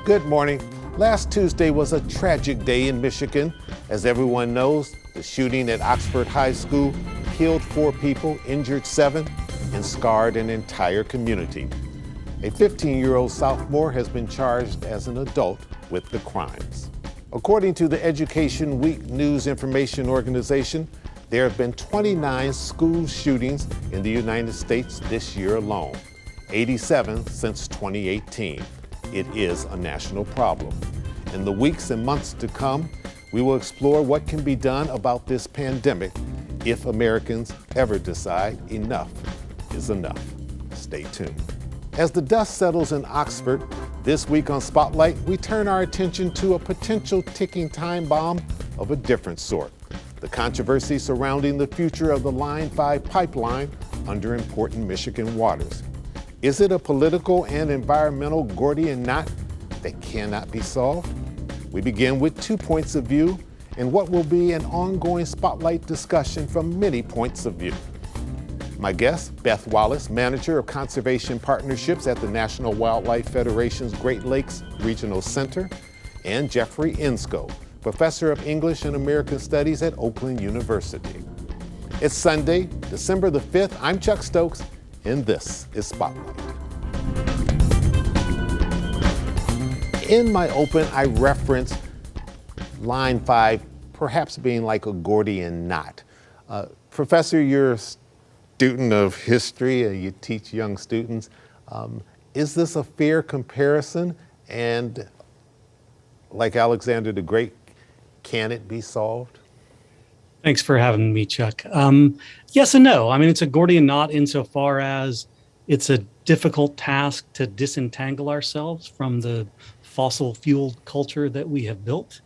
Good morning. Last Tuesday was a tragic day in Michigan. As everyone knows, the shooting at Oxford High School killed 4 people, injured 7, and scarred an entire community. A 15-year-old sophomore has been charged as an adult with the crimes. According to the Education Week News Information Organization, there have been 29 school shootings in the United States this year alone, 87 since 2018. It is a national problem. In the weeks and months to come, we will explore what can be done about this pandemic if Americans ever decide enough is enough. Stay tuned. As the dust settles in Oxford, this week on Spotlight, we turn our attention to a potential ticking time bomb of a different sort. The controversy surrounding the future of the Line 5 pipeline under important Michigan waters. Is it a political and environmental Gordian knot that cannot be solved? We begin with 2 points of view and what will be an ongoing spotlight discussion from many points of view. My guest, Beth Wallace, Manager of Conservation Partnerships at the National Wildlife Federation's Great Lakes Regional Center, and Jeffrey Insko, Professor of English and American Studies at Oakland University. It's Sunday, December the 5th. I'm Chuck Stokes, and this is Spotlight. In my open, I referenced Line 5 perhaps being like a Gordian knot. Professor, you're a student of history and you teach young students. Is this a fair comparison? And like Alexander the Great, can it be solved? Thanks for having me, Chuck. Yes and no. I mean, it's a Gordian knot insofar as it's a difficult task to disentangle ourselves from the fossil fuel culture that we have built.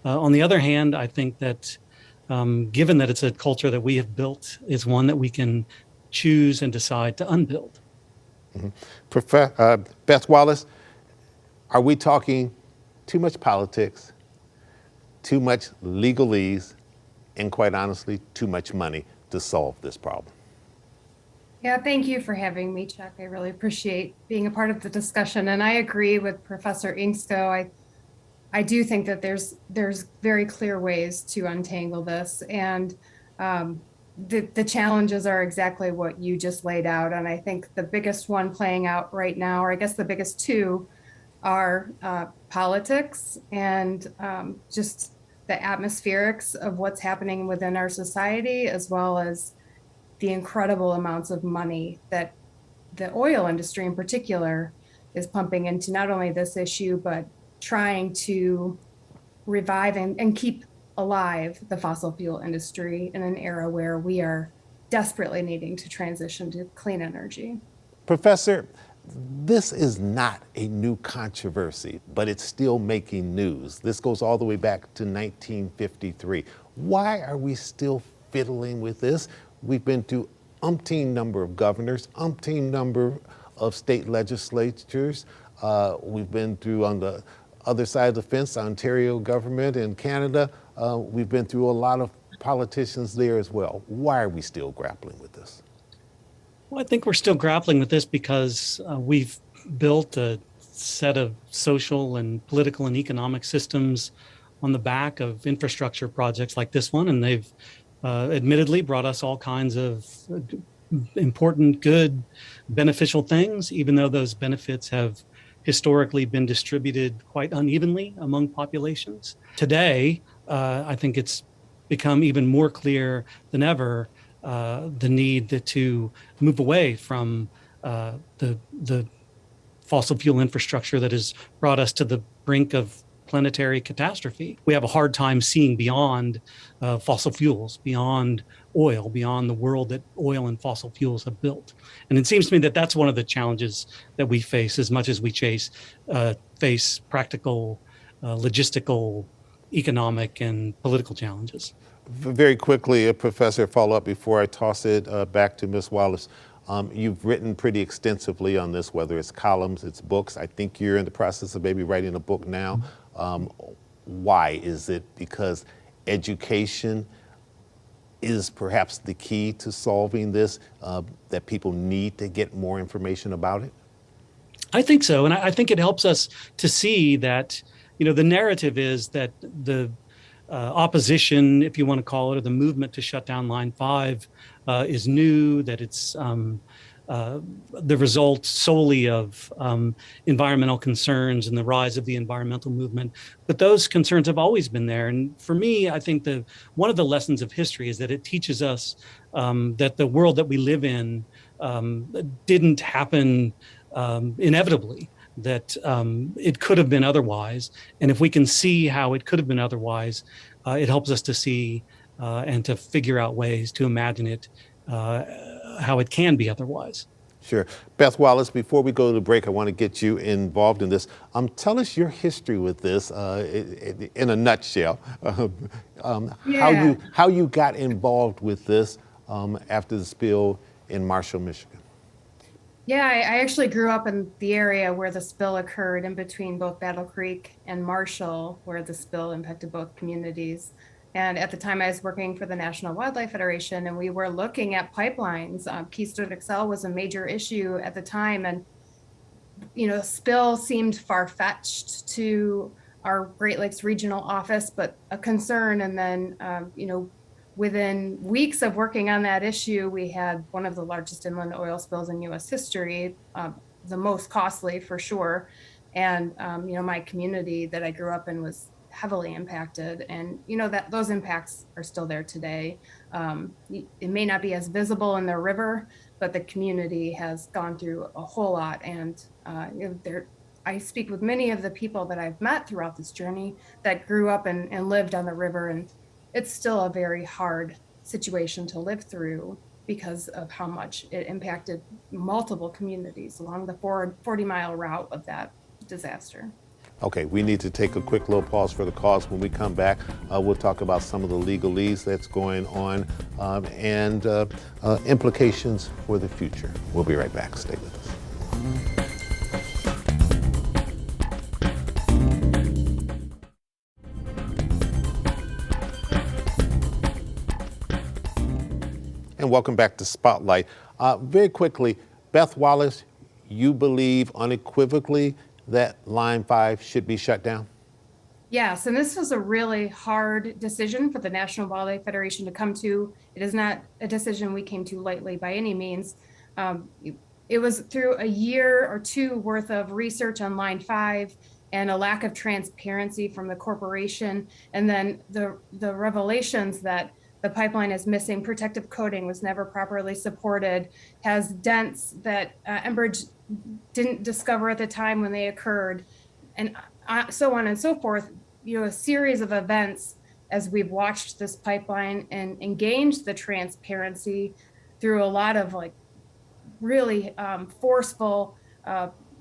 On the other hand, I think that given that it's a culture that we have built, it's one that we can choose and decide to unbuild. Mm-hmm. Beth Wallace, are we talking too much politics, too much legalese, and quite honestly, too much money to solve this problem? Yeah, thank you for having me, Chuck. I really appreciate being a part of the discussion. And I agree with Professor Inksto. I do think that there's very clear ways to untangle this. And the challenges are exactly what you just laid out. And I think the biggest one playing out right now, or I guess the biggest two, are politics and just the atmospherics of what's happening within our society, as well as the incredible amounts of money that the oil industry in particular is pumping into not only this issue, but trying to revive and keep alive the fossil fuel industry in an era where we are desperately needing to transition to clean energy. Professor, this is not a new controversy, but it's still making news. This goes all the way back to 1953. Why are we still fiddling with this? We've been through umpteen number of governors, umpteen number of state legislatures. We've been through, on the other side of the fence, Ontario government in Canada. We've been through a lot of politicians there as well. Why are we still grappling with this? Well, I think we're still grappling with this because we've built a set of social and political and economic systems on the back of infrastructure projects like this one, and they've admittedly brought us all kinds of important, good, beneficial things, even though those benefits have historically been distributed quite unevenly among populations. Today, I think it's become even more clear than ever the need to move away from the fossil fuel infrastructure that has brought us to the brink of planetary catastrophe. We have a hard time seeing beyond fossil fuels, beyond oil, beyond the world that oil and fossil fuels have built. And it seems to me that that's one of the challenges that we face as much as we face practical, logistical, economic, and political challenges. Very quickly, Professor, follow up before I toss it back to Ms. Wallace. You've written pretty extensively on this, whether it's columns, it's books. I think you're in the process of maybe writing a book now. Why? Is it because education is perhaps the key to solving this, that people need to get more information about it? I think so. And I think it helps us to see that, the narrative is that the opposition, if you want to call it, or the movement to shut down Line 5 is new, that it's the result solely of environmental concerns and the rise of the environmental movement. But those concerns have always been there. And for me, I think one of the lessons of history is that it teaches us that the world that we live in didn't happen inevitably, that it could have been otherwise. And if we can see how it could have been otherwise, it helps us to see and to figure out ways to imagine it, how it can be otherwise. Sure. Beth Wallace, before we go to the break, I want to get you involved in this. Tell us your history with this in a nutshell. How you got involved with this after the spill in Marshall, Michigan. Yeah, I actually grew up in the area where the spill occurred, in between both Battle Creek and Marshall, where the spill impacted both communities. And at the time, I was working for the National Wildlife Federation, and we were looking at pipelines. Keystone XL was a major issue at the time, and spill seemed far-fetched to our Great Lakes Regional Office, but a concern. And then, within weeks of working on that issue, we had one of the largest inland oil spills in U.S. history, the most costly for sure. And, my community that I grew up in was heavily impacted. And, that those impacts are still there today. It may not be as visible in the river, but the community has gone through a whole lot. And I speak with many of the people that I've met throughout this journey that grew up and lived on the river, and it's still a very hard situation to live through because of how much it impacted multiple communities along the 40-mile route of that disaster. Okay, we need to take a quick little pause for the cause. When we come back, we'll talk about some of the legalese that's going on and implications for the future. We'll be right back. Stay with us. And welcome back to Spotlight. Very quickly, Beth Wallace, you believe unequivocally that Line 5 should be shut down? Yes, and this was a really hard decision for the National Wildlife Federation to come to. It is not a decision we came to lightly by any means. It was through a year or two worth of research on Line 5 and a lack of transparency from the corporation, and then the revelations that the pipeline is missing protective coating, was never properly supported, has dents that Enbridge didn't discover at the time when they occurred, and so on and so forth. A series of events as we've watched this pipeline and gained the transparency through a lot of really forceful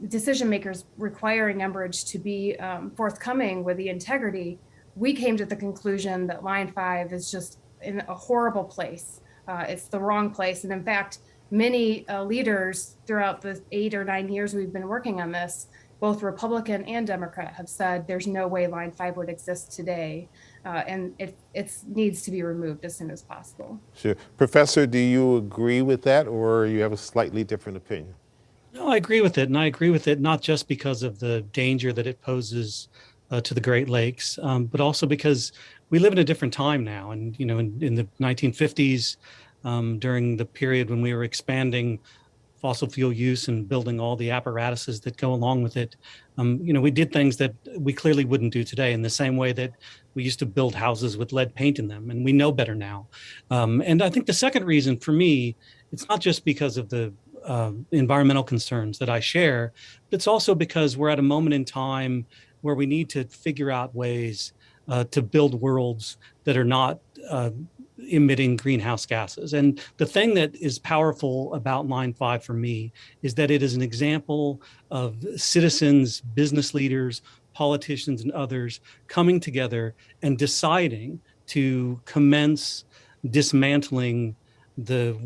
decision makers requiring Enbridge to be forthcoming with the integrity. We came to the conclusion that Line 5 is just in a horrible place. It's the wrong place. And in fact, many leaders throughout the 8 or 9 years we've been working on this, both Republican and Democrat, have said there's no way Line 5 would exist today. And it needs to be removed as soon as possible. Sure. Professor, do you agree with that, or you have a slightly different opinion? No, I agree with it. And I agree with it not just because of the danger that it poses to the Great Lakes, but also because we live in a different time now. And, in the 1950s, during the period when we were expanding fossil fuel use and building all the apparatuses that go along with it, we did things that we clearly wouldn't do today, in the same way that we used to build houses with lead paint in them, and we know better now. And I think the second reason for me, it's not just because of the environmental concerns that I share, but it's also because we're at a moment in time where we need to figure out ways to build worlds that are not emitting greenhouse gases. And the thing that is powerful about Line 5 for me is that it is an example of citizens, business leaders, politicians, and others coming together and deciding to commence dismantling the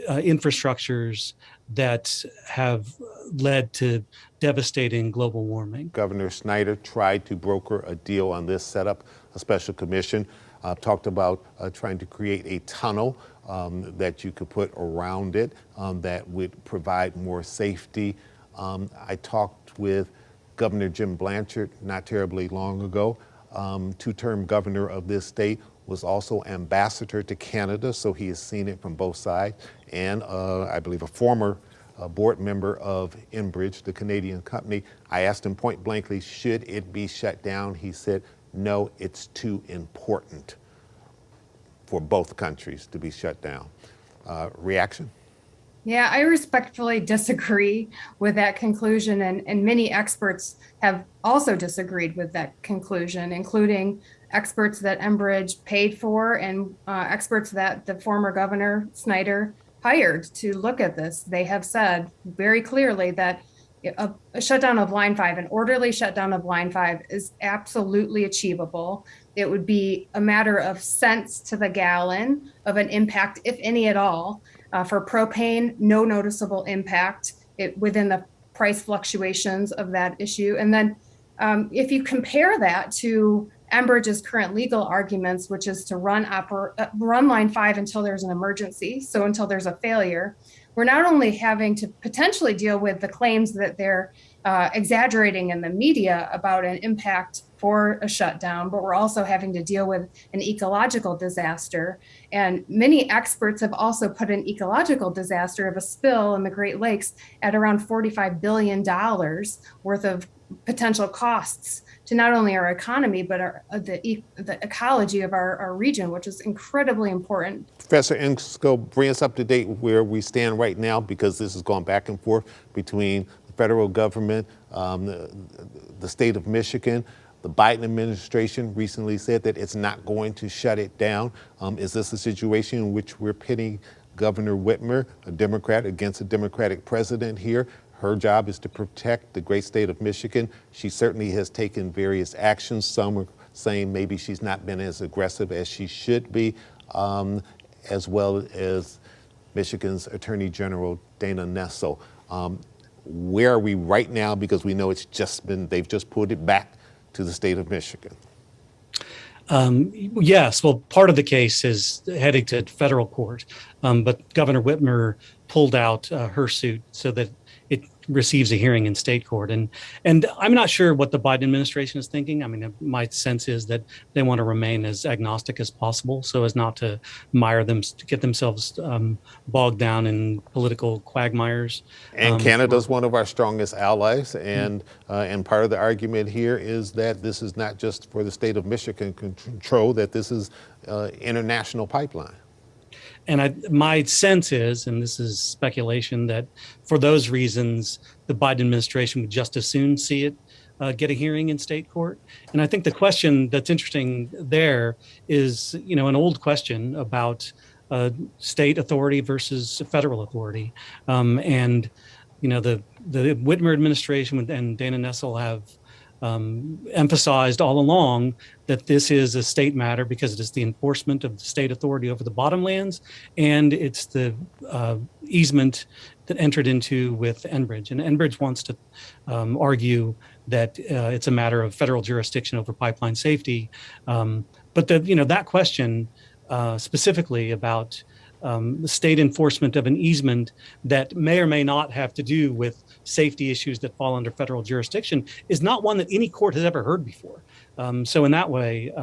infrastructures that have led to devastating global warming. Governor Snyder tried to broker a deal on this, set up a special commission, talked about trying to create a tunnel that you could put around it that would provide more safety. I talked with Governor Jim Blanchard not terribly long ago. Two-term governor of this state, was also ambassador to Canada, so he has seen it from both sides, and I believe a former board member of Enbridge, the Canadian company. I asked him point blankly, should it be shut down? He said, no, it's too important for both countries to be shut down. Reaction? Yeah, I respectfully disagree with that conclusion, and many experts have also disagreed with that conclusion, including experts that Enbridge paid for and experts that the former governor Snyder hired to look at this. They have said very clearly that a shutdown of Line 5, an orderly shutdown of Line 5 is absolutely achievable. It would be a matter of cents to the gallon of an impact, if any at all. For propane, no noticeable impact within the price fluctuations of that issue. And then if you compare that to Enbridge's current legal arguments, which is to run Line 5 until there's an emergency, so until there's a failure, we're not only having to potentially deal with the claims that they're exaggerating in the media about an impact for a shutdown, but we're also having to deal with an ecological disaster. And many experts have also put an ecological disaster of a spill in the Great Lakes at around $45 billion worth of potential costs to not only our economy, but the ecology of our region, which is incredibly important. Professor Insko, bring us up to date where we stand right now, because this has gone back and forth between the federal government, the state of Michigan. The Biden administration recently said that it's not going to shut it down. Is this a situation in which we're pitting Governor Whitmer, a Democrat, against a Democratic president here? Her job is to protect the great state of Michigan. She certainly has taken various actions. Some are saying maybe she's not been as aggressive as she should be, as well as Michigan's Attorney General Dana Nessel. Where are we right now? Because we know they've just pulled it back to the state of Michigan. Yes, well, part of the case is heading to federal court, but Governor Whitmer pulled out her suit so that it receives a hearing in state court. And I'm not sure what the Biden administration is thinking. I mean, my sense is that they want to remain as agnostic as possible so as not to to get themselves bogged down in political quagmires. And Canada's one of our strongest allies. And part of the argument here is that this is not just for the state of Michigan control, that this is international pipeline. And my sense is, and this is speculation, that for those reasons, the Biden administration would just as soon see it get a hearing in state court. And I think the question that's interesting there is, an old question about state authority versus federal authority. The Whitmer administration and Dana Nessel have emphasized all along that this is a state matter because it is the enforcement of the state authority over the bottomlands, and it's the easement that entered into with Enbridge. And Enbridge wants to argue that it's a matter of federal jurisdiction over pipeline safety. But that question specifically about the state enforcement of an easement that may or may not have to do with safety issues that fall under federal jurisdiction is not one that any court has ever heard before. So in that way,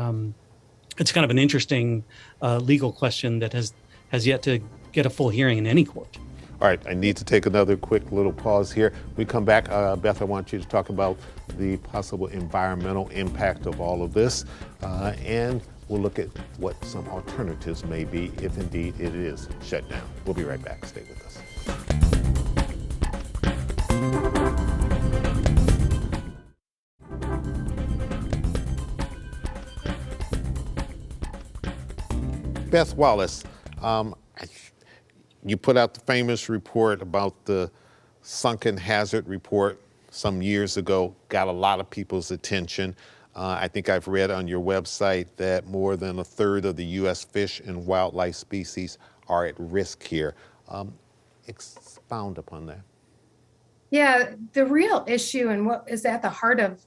it's kind of an interesting legal question that has yet to get a full hearing in any court. All right, I need to take another quick little pause here. When we come back, Beth, I want you to talk about the possible environmental impact of all of this, and we'll look at what some alternatives may be if indeed it is shut down. We'll be right back. Stay with us. Beth Wallace, you put out the famous report about the sunken hazard report some years ago, got a lot of people's attention. I think I've read on your website that more than a third of the U.S. fish and wildlife species are at risk here. Expound upon that. Yeah, the real issue and what is at the heart of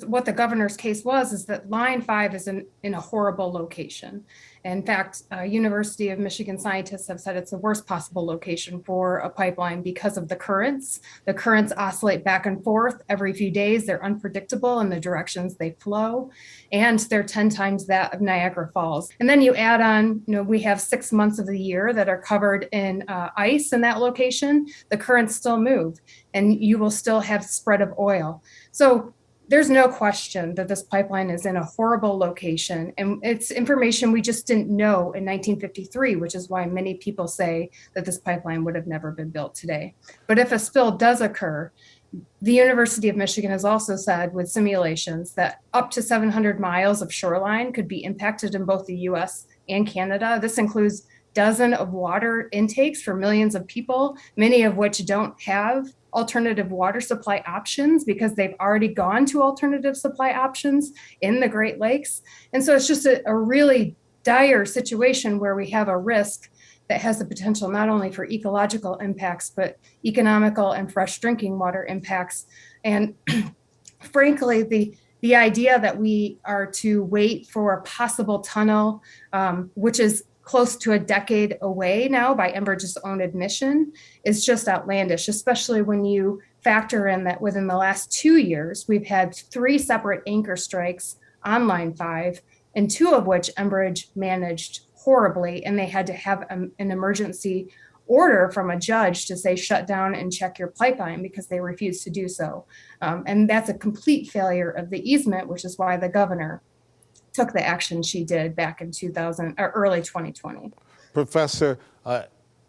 what the governor's case was is that Line 5 is in a horrible location. In fact, University of Michigan scientists have said it's the worst possible location for a pipeline because of the currents. The currents oscillate back and forth every few days. They're unpredictable in the directions they flow, and they're 10 times that of Niagara Falls. And then you add on, we have 6 months of the year that are covered in ice in that location. The currents still move, and you will still have spread of oil. So there's no question that this pipeline is in a horrible location, and it's information we just didn't know in 1953, which is why many people say that this pipeline would have never been built today. But if a spill does occur, the University of Michigan has also said with simulations that up to 700 miles of shoreline could be impacted in both the US and Canada. This includes dozens of water intakes for millions of people, many of which don't have alternative water supply options because they've already gone to alternative supply options in the Great Lakes. And so it's just a really dire situation where we have a risk that has the potential not only for ecological impacts, but economical and fresh drinking water impacts. And frankly, the idea that we are to wait for a possible tunnel, which is close to a decade away now by Enbridge's own admission, is just outlandish, especially when you factor in that within the last 2 years, we've had 3 separate anchor strikes on Line 5, and 2 of which Enbridge managed horribly, and they had to have an emergency order from a judge to say shut down and check your pipeline because they refused to do so. And that's a complete failure of the easement, which is why the governor took the action she did back in early 2020. Professor,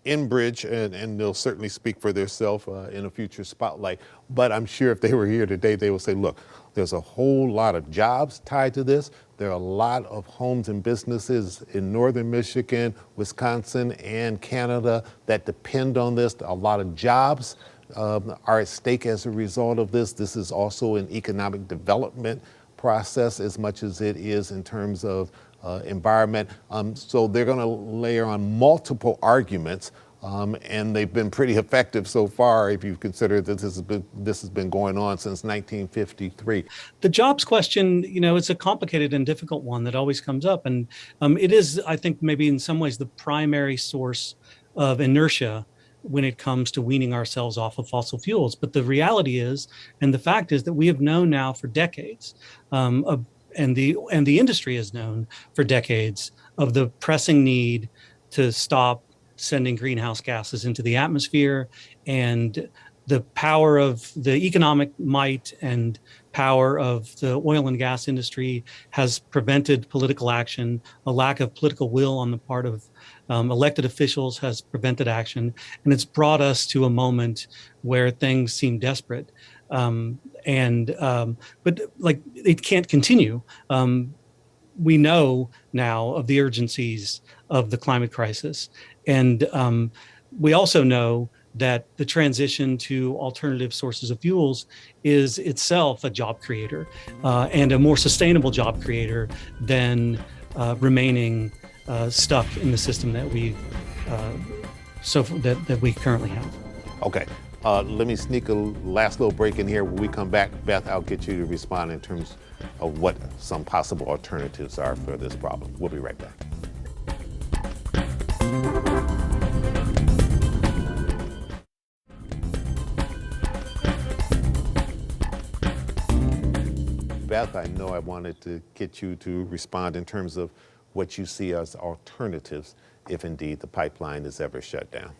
Enbridge, and they'll certainly speak for themselves in a future spotlight, but I'm sure if they were here today, they will say, look, there's a whole lot of jobs tied to this. There are a lot of homes and businesses in northern Michigan, Wisconsin, and Canada that depend on this. A lot of jobs are at stake as a result of this. This is also an economic development process as much as it is in terms of environment. So they're going to layer on multiple arguments, and they've been pretty effective so far if you consider that this has been going on since 1953. The jobs question, it's a complicated and difficult one that always comes up. And it is, I think, maybe in some ways the primary source of inertia when it comes to weaning ourselves off of fossil fuels. But the reality is, and the fact is that we have known now for decades, and the industry has known for decades of the pressing need to stop sending greenhouse gases into the atmosphere, and the power of the economic might and power of the oil and gas industry has prevented political action. A lack of political will on the part of elected officials has prevented action, and it's brought us to a moment where things seem desperate. But like it can't continue. We know now of the urgencies of the climate crisis, and we also know that the transition to alternative sources of fuels is itself a job creator and a more sustainable job creator than remaining stuck in the system that we currently have. Okay, let me sneak a last little break in here. When we come back, Beth, I'll get you to respond in terms of what some possible alternatives are for this problem. We'll be right back. Beth, I know I wanted to get you to respond in terms of what you see as alternatives if indeed the pipeline is ever shut down.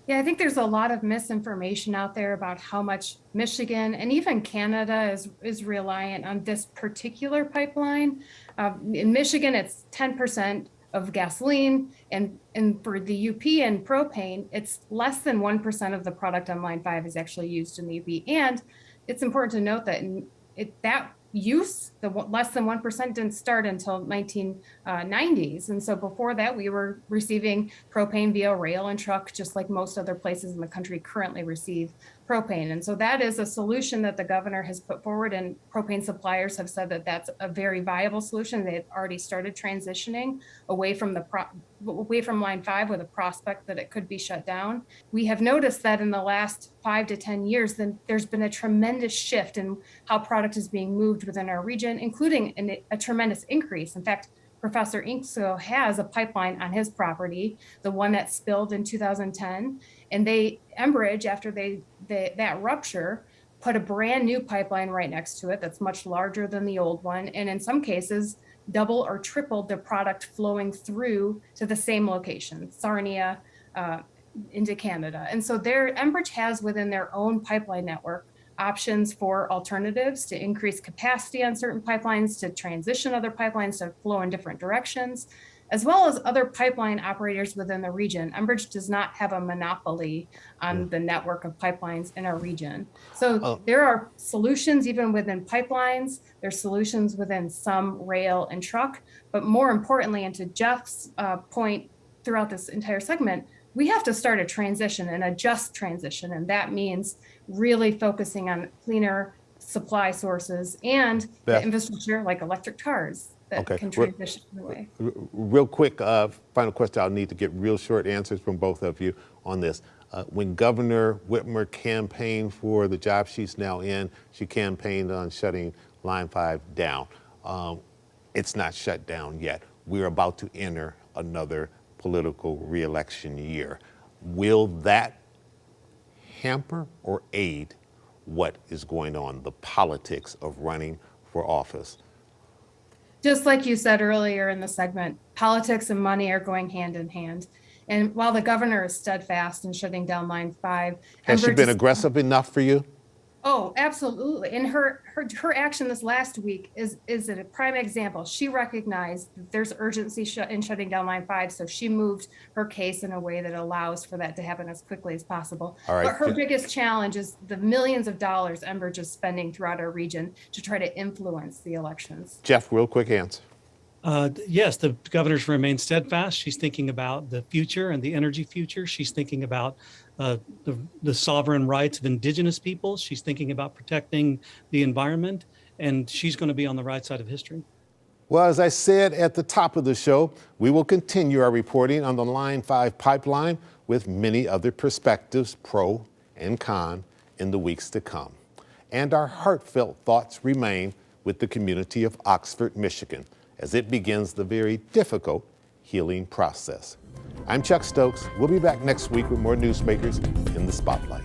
Yeah, I think there's a lot of misinformation out there about how much Michigan and even Canada is reliant on this particular pipeline. In Michigan, it's 10% of gasoline, and for the UP and propane, it's less than 1% of the product on Line 5 is actually used in the UP. And it's important to note that that use, the less than 1%, didn't start until 1990s. And so before that, we were receiving propane via rail and truck, just like most other places in the country currently receive propane. And so that is a solution that the governor has put forward, and propane suppliers have said that that's a very viable solution. They had already started transitioning away from the away from line 5 with a prospect that it could be shut down. We have noticed that in the last 5 to 10 years, then there's been a tremendous shift in how product is being moved within our region, including a tremendous increase. In fact, Professor Inkso has a pipeline on his property, the one that spilled in 2010, and Enbridge, after that rupture, put a brand new pipeline right next to it that's much larger than the old one, and in some cases double or tripled the product flowing through to the same location, Sarnia, into Canada. And so Enbridge has within their own pipeline network options for alternatives to increase capacity on certain pipelines, to transition other pipelines to flow in different directions, as well as other pipeline operators within the region. Enbridge does not have a monopoly on the network of pipelines in our region. So there are solutions even within pipelines, there's solutions within some rail and truck, but more importantly, and to Jeff's point throughout this entire segment, we have to start a transition and a just transition. And that means really focusing on cleaner supply sources and the infrastructure like electric cars that can transition away. Real quick, final question. I'll need to get real short answers from both of you on this. When Governor Whitmer campaigned for the job she's now in, she campaigned on shutting Line 5 down. It's not shut down yet. We're about to enter another political re-election year. Will that hamper or aid what is going on, the politics of running for office? Just like you said earlier in the segment, politics and money are going hand in hand. And while the governor is steadfast in shutting down Line 5, has she been aggressive enough for you? Oh, absolutely. And her action this last week is a prime example. She recognized that there's urgency in shutting down Line 5, so she moved her case in a way that allows for that to happen as quickly as possible. All right. But her biggest challenge is the millions of dollars Enbridge is spending throughout our region to try to influence the elections. Jeff, real quick answer. Yes, the governor's remained steadfast. She's thinking about the future and the energy future. She's thinking about the sovereign rights of indigenous peoples. She's thinking about protecting the environment, and she's going to be on the right side of history. Well, as I said at the top of the show, we will continue our reporting on the Line 5 pipeline with many other perspectives, pro and con, in the weeks to come. And our heartfelt thoughts remain with the community of Oxford, Michigan, as it begins the very difficult healing process. I'm Chuck Stokes. We'll be back next week with more newsmakers in the spotlight.